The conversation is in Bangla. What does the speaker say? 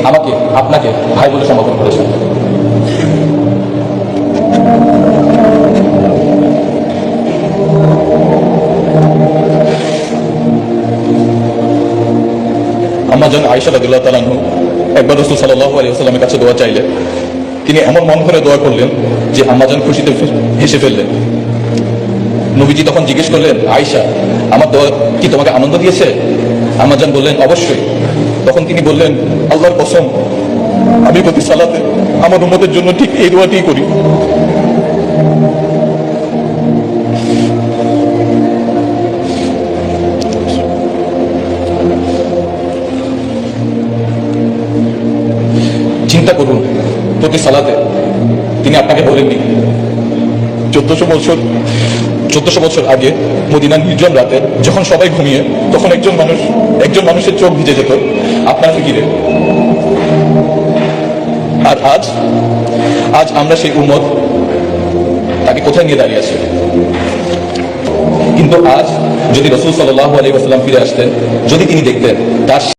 আমাকে আপনাকে ভাই বলে সম্বোধন করেছেন। আম্মা জান আয়েশা রাদিয়াল্লাহু তাআলা আনহা একবার রাসূল সাল্লাল্লাহু আলাইহি ওয়াসাল্লামের কাছে দোয়া চাইলেন। তিনি এমন মন করে দোয়া করলেন যে আম্মা জান খুশিতে হেসে ফেললেন। নবীজি তখন জিজ্ঞেস করলেন, আয়েশা, আমার দোয়া কি তোমাকে আনন্দ দিয়েছে? আম্মা জান বললেন, অবশ্যই। তখন তিনি বললেন, আল্লাহর কসম, আমি প্রতি সালাতে আমার উম্মতের জন্য ঠিক এই দোয়াটিই করি। চিন্তা করুন, প্রতি সালাতে তিনি আপনাকে বলেননি। 1400 বছর আগে মদিনার নির্জন রাতে যখন সবাই ঘুমিয়ে, তখন একজন মানুষের চোখ ভিজে যেত আপনার ফিকিরে। আর আজ আমরা সেই উম্মত তাকে কোথায় নিয়ে দাঁড়িয়ে আছে। কিন্তু আজ যদি রাসূল সাল্লাল্লাহু আলাইহি ওয়াসাল্লাম ফিরে আসতেন, যদি তিনি দেখতেন তার